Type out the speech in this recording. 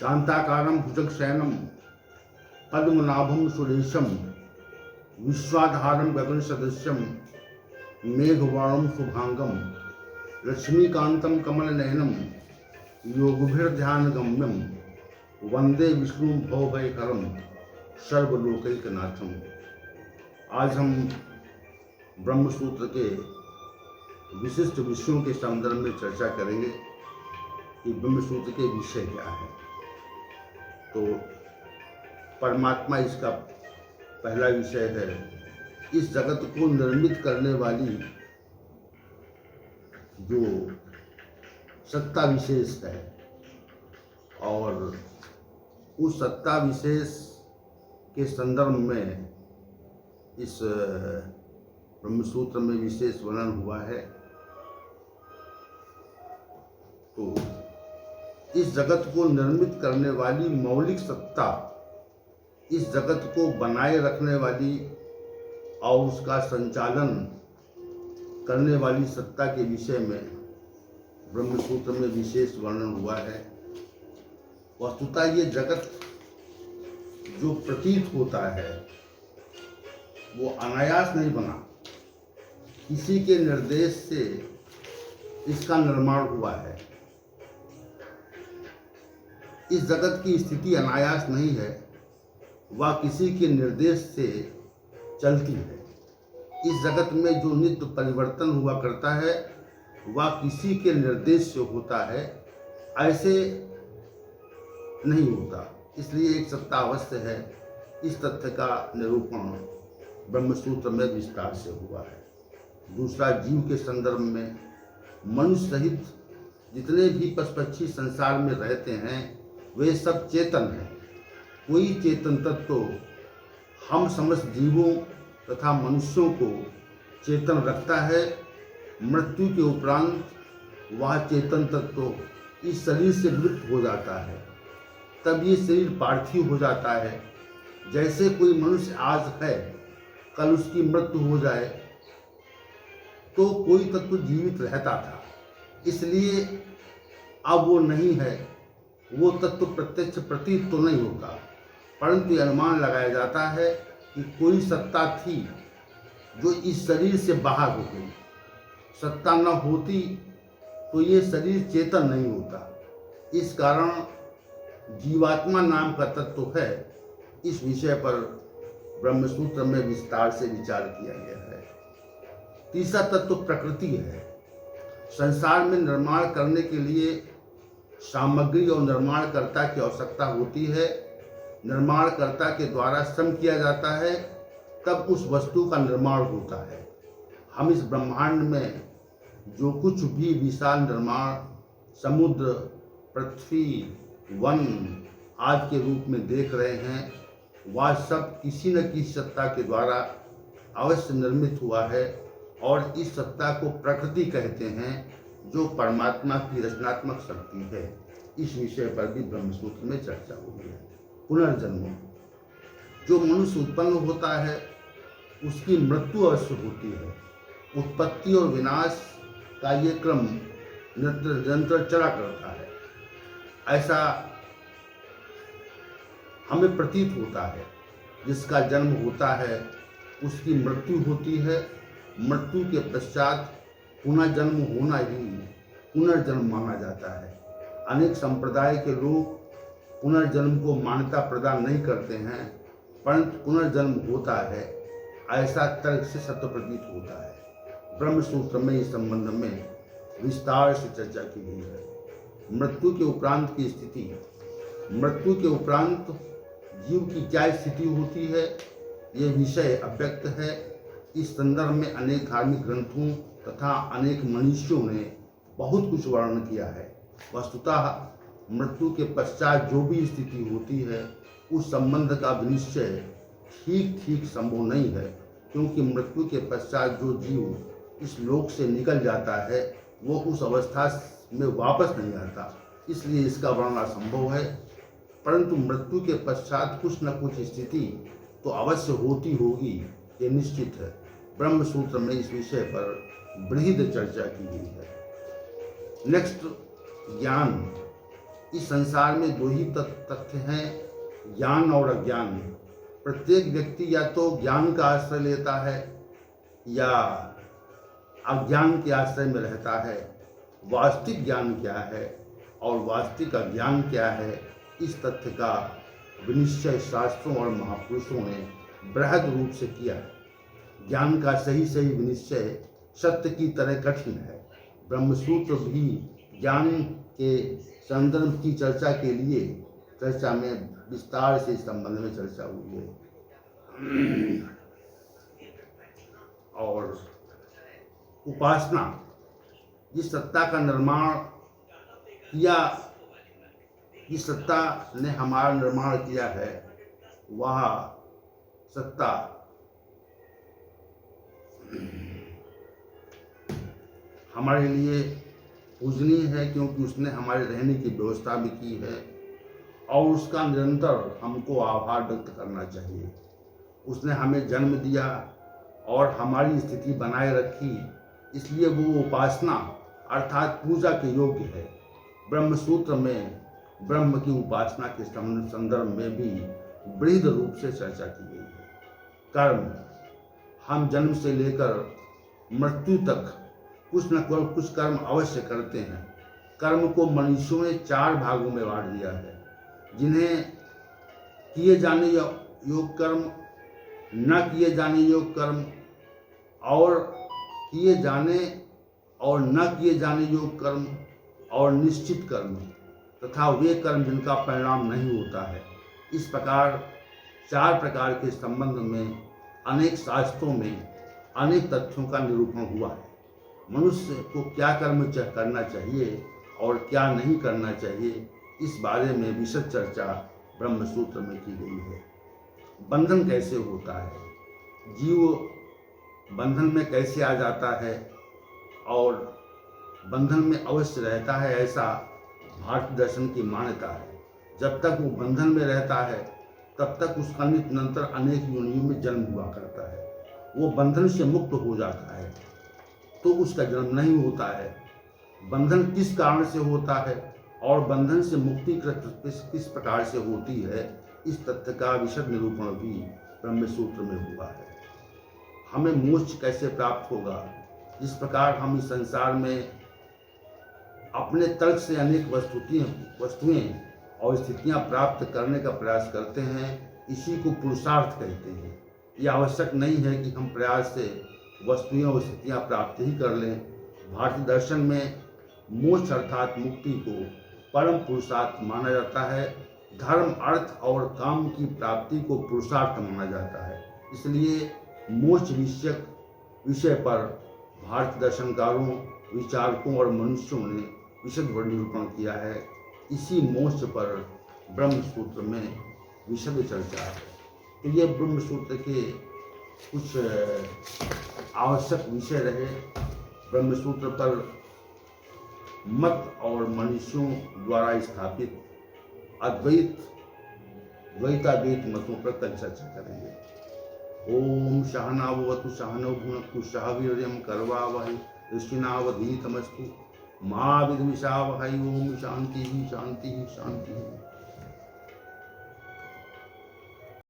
शांताकारं भुजगशयनं पद्मनाभं सुरेशं विश्वाधारं गगनसदृशं मेघवर्णं शुभांगं लक्ष्मीकान्तं कमलनयनं योगभिर्ध्यानगम्यं वंदे विष्णु भवभयहरं सर्वलोकैकनाथम। आज हम ब्रह्मसूत्र के विशिष्ट विषयों के संदर्भ में चर्चा करेंगे कि ब्रह्मसूत्र के विषय क्या है। तो परमात्मा इसका पहला विषय है। इस जगत को निर्मित करने वाली जो सत्ता विशेष है और उस सत्ता विशेष के संदर्भ में इस ब्रह्मसूत्र में विशेष वर्णन हुआ है। तो इस जगत को निर्मित करने वाली मौलिक सत्ता, इस जगत को बनाए रखने वाली और उसका संचालन करने वाली सत्ता के विषय में ब्रह्मसूत्र में विशेष वर्णन हुआ है। वस्तुतः ये जगत जो प्रतीत होता है वो अनायास नहीं बना, किसी के निर्देश से इसका निर्माण हुआ है। इस जगत की स्थिति अनायास नहीं है, वह किसी के निर्देश से चलती है। इस जगत में जो नित्य परिवर्तन हुआ करता है वह किसी के निर्देश से होता है, ऐसे नहीं होता। इसलिए एक सत्ता अवश्य है। इस तथ्य का निरूपण ब्रह्मसूत्र में विस्तार से हुआ है। दूसरा, जीव के संदर्भ में मनुष्य सहित जितने भी पशु पक्षी संसार में रहते हैं वे सब चेतन हैं। कोई चेतन तत्व तो हम समस्त जीवों तथा मनुष्यों को चेतन रखता है। मृत्यु के उपरांत वह चेतन तत्व तो इस शरीर से विलुप्त हो जाता है, तब ये शरीर पार्थिव हो जाता है। जैसे कोई मनुष्य आज है, कल उसकी मृत्यु हो जाए तो कोई तत्व जीवित रहता था, इसलिए अब वो नहीं है। वो तत्व प्रत्यक्ष प्रतीत तो नहीं होता, परंतु अनुमान लगाया जाता है कि कोई सत्ता थी जो इस शरीर से बाहर हो गई। सत्ता न होती तो ये शरीर चेतन नहीं होता। इस कारण जीवात्मा नाम का तत्व है। इस विषय पर ब्रह्मसूत्र में विस्तार से विचार किया गया है। तीसरा तत्व प्रकृति है। संसार में निर्माण करने के लिए सामग्री और निर्माणकर्ता की आवश्यकता होती है। निर्माणकर्ता के द्वारा श्रम किया जाता है, तब उस वस्तु का निर्माण होता है। हम इस ब्रह्मांड में जो कुछ भी विशाल निर्माण समुद्र, पृथ्वी, वन आदि के रूप में देख रहे हैं, वह सब किसी न किसी सत्ता के द्वारा अवश्य निर्मित हुआ है और इस सत्ता को प्रकृति कहते हैं, जो परमात्मा की रचनात्मक शक्ति है। इस विषय पर भी ब्रह्मसूत्र में चर्चा हुई है। पुनर्जन्म, जो मनुष्य उत्पन्न होता है उसकी मृत्यु अवश्य होती है। उत्पत्ति और विनाश का ये क्रम निरंतर चला करता है, ऐसा हमें प्रतीत होता है। जिसका जन्म होता है उसकी मृत्यु होती है। मृत्यु के पश्चात पुनः जन्म होना ही पुनर्जन्म माना जाता है। अनेक संप्रदाय के लोग पुनर्जन्म को मान्यता प्रदान नहीं करते हैं, परंतु पुनर्जन्म होता है, ऐसा तर्क से सत्य प्रतीत होता है। ब्रह्मसूत्र में इस संबंध में विस्तार से चर्चा की गई है। मृत्यु के उपरांत की स्थिति, मृत्यु के उपरांत जीव की क्या स्थिति होती है, यह विषय अव्यक्त है। इस संदर्भ में अनेक धार्मिक ग्रंथों तथा अनेक मनीषियों ने बहुत कुछ वर्णन किया है। वस्तुतः मृत्यु के पश्चात जो भी स्थिति होती है उस संबंध का विनिश्चय ठीक संभव नहीं है, क्योंकि मृत्यु के पश्चात जो जीव इस लोक से निकल जाता है वो उस अवस्था में वापस नहीं आता, इसलिए इसका वर्णन असंभव है। परंतु मृत्यु के पश्चात कुछ न कुछ स्थिति तो अवश्य होती होगी, ये निश्चित है। ब्रह्मसूत्र में इस विषय पर बृहद चर्चा की गई है। नेक्स्ट, ज्ञान। इस संसार में दो ही तथ्य हैं, ज्ञान और अज्ञान। प्रत्येक व्यक्ति या तो ज्ञान का आश्रय लेता है या अज्ञान के आश्रय में रहता है। वास्तविक ज्ञान क्या है और वास्तविक अज्ञान क्या है, इस तथ्य का विनिश्चय शास्त्रों और महापुरुषों ने बृहद रूप से किया है। ज्ञान का सही विनिश्चय सत्य की तरह कठिन है। ब्रह्मसूत्र भी ज्ञान के संदर्भ की चर्चा में विस्तार से इस संबंध में चर्चा हुई है। और उपासना, जिस सत्ता का निर्माण किया, जिस सत्ता ने हमारा निर्माण किया है, वह सत्ता हमारे लिए पूजनीय है, क्योंकि उसने हमारे रहने की व्यवस्था भी की है और उसका निरंतर हमको आभार व्यक्त करना चाहिए। उसने हमें जन्म दिया और हमारी स्थिति बनाए रखी, इसलिए वो उपासना अर्थात पूजा के योग्य है। ब्रह्मसूत्र में ब्रह्म की उपासना के संदर्भ में भी बृहद रूप से चर्चा की गई है। कर्म, हम जन्म से लेकर मृत्यु तक कुछ न कुछ कर्म अवश्य करते हैं। कर्म को मनुष्यों ने 4 भागों में बांट दिया है, जिन्हें किए जाने योग्य कर्म, न किए जाने योग्य कर्म और किए जाने और न किए जाने योग्य कर्म और निश्चित कर्म तथा वे कर्म जिनका परिणाम नहीं होता है। इस प्रकार 4 प्रकार के संबंध में अनेक शास्त्रों में अनेक तथ्यों का निरूपण हुआ है। मनुष्य को क्या कर्म करना चाहिए और क्या नहीं करना चाहिए, इस बारे में विशद चर्चा ब्रह्मसूत्र में की गई है। बंधन कैसे होता है, जीव बंधन में कैसे आ जाता है और बंधन में अवश्य रहता है, ऐसा भारतीय दर्शन की मान्यता है। जब तक वो बंधन में रहता है तब तक उसका निरंतर अनेक योनियों में जन्म हुआ करता है। वो बंधन से मुक्त हो जाता है तो उसका जन्म नहीं होता है। बंधन किस कारण से होता है और बंधन से मुक्ति किस प्रकार से होती है, इस तथ्य का विशद निरूपण भी ब्रह्मसूत्र में हुआ है। हमें मोक्ष कैसे प्राप्त होगा, जिस प्रकार हम इस संसार में अपने तर्क से अनेक वस्तुएं और स्थितियां प्राप्त करने का प्रयास करते हैं, इसी को पुरुषार्थ कहते हैं। यह आवश्यक नहीं है कि हम प्रयास से वस्तुएं और स्थितियां प्राप्त ही कर लें। भारतीय दर्शन में मोक्ष अर्थात मुक्ति को परम पुरुषार्थ माना जाता है। धर्म, अर्थ और काम की प्राप्ति को पुरुषार्थ माना जाता है। इसलिए मोक्ष विषय पर भारतीय दर्शनकारों, विचारकों और मनुष्यों ने विशद निरूपण किया है। इसी मोक्ष पर ब्रह्मसूत्र में विशद चर्चा है। तो ये ब्रह्मसूत्र के कुछ आवश्यक विषय रहे। ब्रह्मसूत्र पर मत और मनुष्यों द्वारा स्थापित द्वैताद्वैत मतों पर कल चर्चा करेंगे। ओम सहनावतु सहनौ भुनक्तु सह वीर्यं करवावहै तेजस्विनावधीतमस्तु मा विद्विषावहै। ओम शांति शांति शांति।